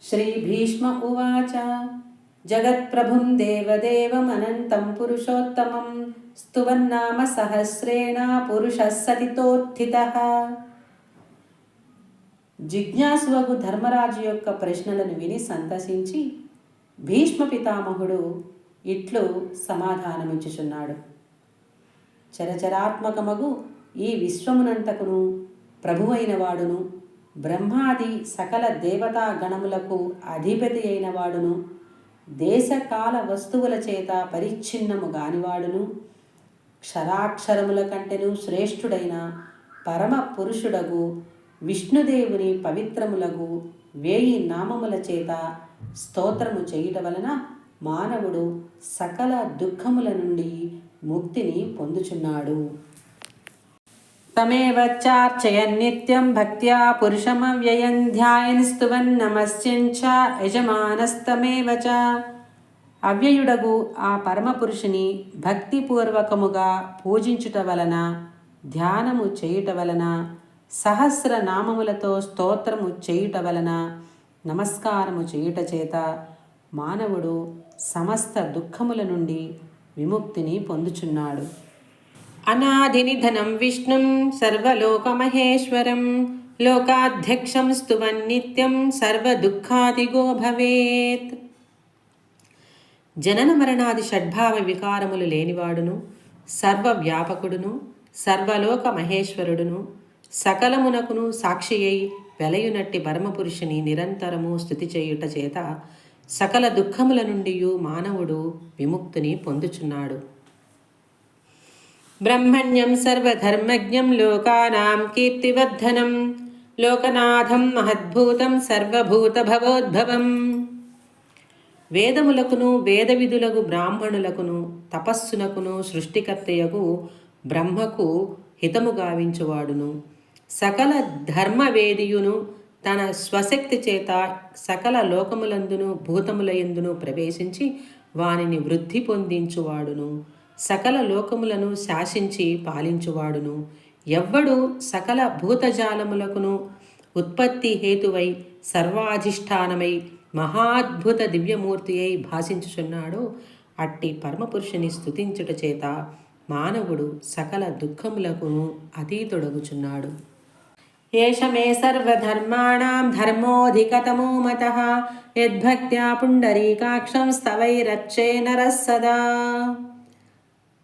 श्रीभीष्म उवाच जगत्प्रभुं देवदेवमनन्तं पुरुषोत्तमं स्तुवन्नाम सहस्रेण पुरुषः सतितोत्थितः. జిజ్ఞాసువగు ధర్మరాజు యొక్క ప్రశ్నలను విని సంతసించి భీష్మ పితామహుడు ఇట్లు సమాధానమిచ్చుచున్నాడు. చరచరాత్మకమగు ఈ విశ్వమునంతకును ప్రభువైన వాడును, బ్రహ్మాది సకల దేవతా గణములకు అధిపతి అయిన వాడును, దేశకాల వస్తువుల చేత పరిచ్ఛిన్నము గానివాడును, క్షరాక్షరముల కంటెను శ్రేష్ఠుడైన పరమ పురుషుడగు విష్ణుదేవుని పవిత్రములగు 1000 నామముల చేత స్తోత్రము చేయుట వలన మానవుడు సకల దుఃఖముల నుండి ముక్తిని పొందుచున్నాడు. తమేవ చార్చయన్ నిత్యం భక్త్యా పురుషమవ్యయం ధ్యాయన్ స్తువన్ నమస్యంచ యజమానస్తమేవ చ. అవ్యయుడగు ఆ పరమపురుషుని భక్తిపూర్వకముగా పూజించుట వలన, ధ్యానము చేయుట వలన, సహస్ర నామములతో స్తోత్రము చేయుట వలన, నమస్కారము చేయుట చేత మానవుడు సమస్త దుఃఖముల నుండి విముక్తిని పొందుచున్నాడు. అనాదినిధనం విష్ణుం సర్వలోకమహేశ్వరం లోకాధ్యక్షం స్తువన్ నిత్యం సర్వదుఃఖాదిగో భవేత్. జనన మరణాది షడ్భావ వికారములు లేనివాడును, సర్వవ్యాపకుడును, సర్వలోక మహేశ్వరుడును, సకలమునకును సాక్షి అయి వెలయునట్టి పరమపురుషుని నిరంతరము స్తుతి చేయుట చేత సకల దుఃఖముల నుండి మానవుడు విముక్తిని పొందుచున్నాడు. బ్రహ్మణ్యం సర్వధర్మజ్ఞం లోకానాం కీర్తివర్ధనం లోకనాథం మహద్భూతం సర్వభూత భవోద్భవం. వేదములకును వేద విధులకు బ్రాహ్మణులకును తపస్సునకును సృష్టికర్తయగు బ్రహ్మకు హితము గావించువాడును, సకల ధర్మవేదియును తన స్వశక్తి చేత సకల లోకములందును భూతములయందును ప్రవేశించి వానిని వృద్ధి పొందించువాడును, సకల లోకములను శాసించి పాలించువాడును, ఎవ్వడు సకల భూతజాలములకును ఉత్పత్తి హేతువై సర్వాధిష్టానమై మహాద్భుత దివ్యమూర్తి అయి భాషించుచున్నాడో అట్టి పరమపురుషుని స్తుతించుట చేత మానవుడు సకల దుఃఖములకును అతీతుడగుచున్నాడు. ఏష మే సర్వధర్మాణాం ధర్మోధికతమో మతః యద్భక్త్యా పుండరీకాక్షం స్తవైరచ్చే నరః సదా.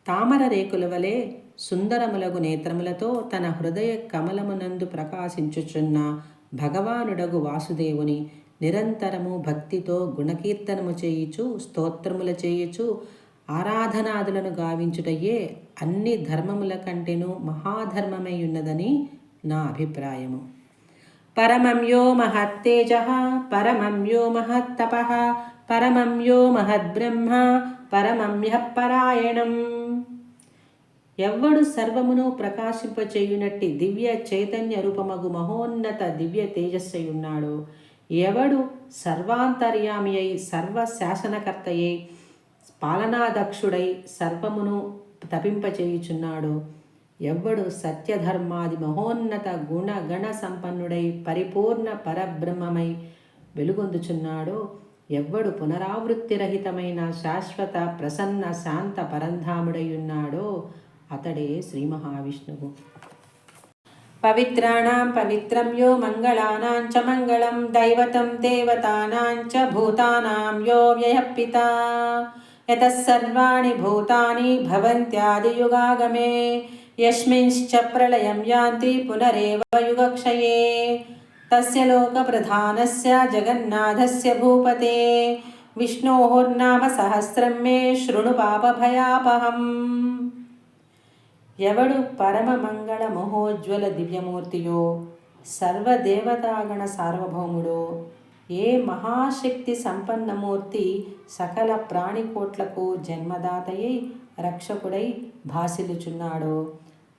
తామర రేకుల వలె సుందరములగు నేత్రములతో తన హృదయ కమలమునందు ప్రకాశించుచున్న భగవానుడగు వాసుదేవుని నిరంతరము భక్తితో గుణకీర్తనము చేయుచు స్తోత్రముల చేయుచు ఆరాధనాదులను గావించుటయే అన్ని ధర్మముల కంటేను మహాధర్మమై ఉన్నదని నా అభిప్రాయము. పరమం యో మహత్తేజః పరమం యో మహత్తపః పరమం యో మహద్బ్రహ్మ పరమం యః పరాయణం. ఎవ్వడు సర్వమును ప్రకాశింపచేయునట్టి దివ్య చైతన్య రూపమగు మహోన్నత దివ్య తేజస్సయున్నాడో, ఎవడు సర్వాంతర్యామి అయి సర్వశాసనకర్తయై పాలనాదక్షుడై సర్వమును తపింపచేయుచున్నాడో, ఎవ్వడు సత్యధర్మాది మహోన్నత గుణగణ సంపన్నుడై పరిపూర్ణ పరబ్రహ్మమై వెలుగొందుచున్నాడో, ఎవ్వడు పునరావృత్తిరహితమైన శాశ్వత ప్రసన్న శాంత పరంధాముడై ఉన్నాడో అతడే శ్రీ మహావిష్ణువు. పవిత్రాణం పవిత్రం యో మంగళానాం చ మంగళం దైవతం దేవతానాం చ భూతానాం యో వ్యయః పితా యతః సర్వాణి భూతాని భవంత్యాదియుగాగమే యస్మింశ్చ ప్రళయం యాంతి పునరేవ యుగక్షయే తస్య లోకప్రధానస్య జగన్నాథస్య భూపతే విష్ణోర్నామ సహస్రం మే శృణు పాపభయాపహం. ఎవడు పరమ మంగళ మహోజ్వల దివ్యమూర్తియో, సర్వదేవతాగణ సార్వభౌముడో, ఏ మహాశక్తి సంపన్నమూర్తి సకల ప్రాణికోట్లకు జన్మదాతయై రక్షకుడై భాసిల్లుచున్నాడో,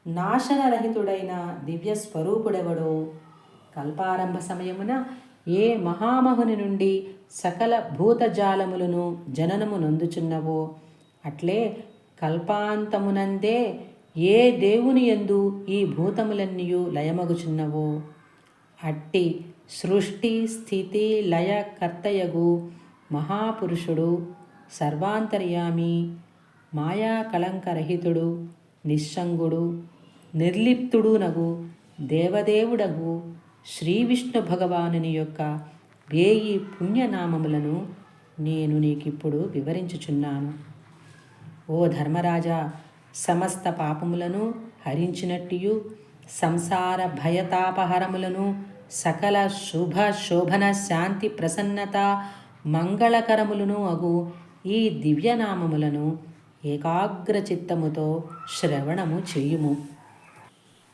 నాశనరహితుడైన దివ్య స్వరూపుడెవడో, కల్పారంభ సమయమున ఏ మహామహుని నుండి సకల భూతజాలములను జననము నొందుచున్నవో, అట్లే కల్పాంతమునందే ఏ దేవుని యందు ఈ భూతములన్నీయు లయమగుచున్నవో, అట్టి సృష్టి స్థితి లయ కర్తయగు మహాపురుషుడు, సర్వాంతర్యామి, మాయా కళంకరహితుడు, నిస్సంగుడు, నిర్లిప్తుడునగు దేవదేవుడగు శ్రీ విష్ణు భగవానుని యొక్క 1000 పుణ్యనామములను నేను నీకిప్పుడు వివరించుచున్నాను. ఓ ధర్మరాజా, సమస్త పాపములను హరించినట్టియు సంసార భయతాపహరములను సకల శుభ శోభన శాంతి ప్రసన్నత మంగళకరములను అగు ఈ దివ్యనామములను ఏకాగ్రచిత్తముతో శ్రవణము చేయుము.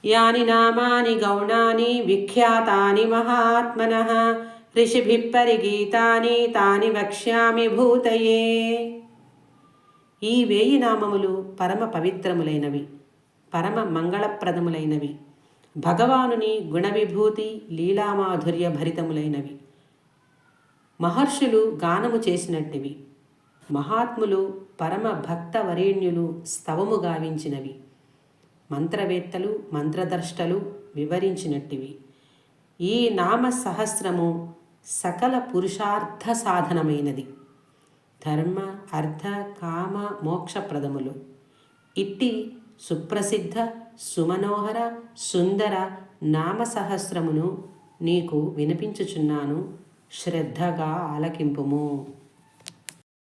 యాని నామాని గౌణాని విఖ్యాతాని మహాత్మనః ఋషిభిః పరిగీతాని తాని వక్ష్యామి భూతయే. ఈ 1000 నామములు పరమ పవిత్రములైనవి, పరమ మంగళప్రదములైనవి, భగవానుని గుణవిభూతి లీలామాధుర్య భరితములైనవి, మహర్షులు గానము చేసినట్టివి, మహాత్ములు పరమ భక్త వరేణ్యులు స్తవము గావించినవి, మంత్రవేత్తలు మంత్రద్రష్టలు వివరించినట్టివి. ఈ నామ సహస్రము సకల పురుషార్థ సాధనమైనది, ధర్మ అర్థ కామ మోక్షప్రదములు. ఇట్టి సుప్రసిద్ధ సుమనోహర సుందర నామ సహస్రమును నీకు వినిపించుచున్నాను, శ్రద్ధగా ఆలకింపుము.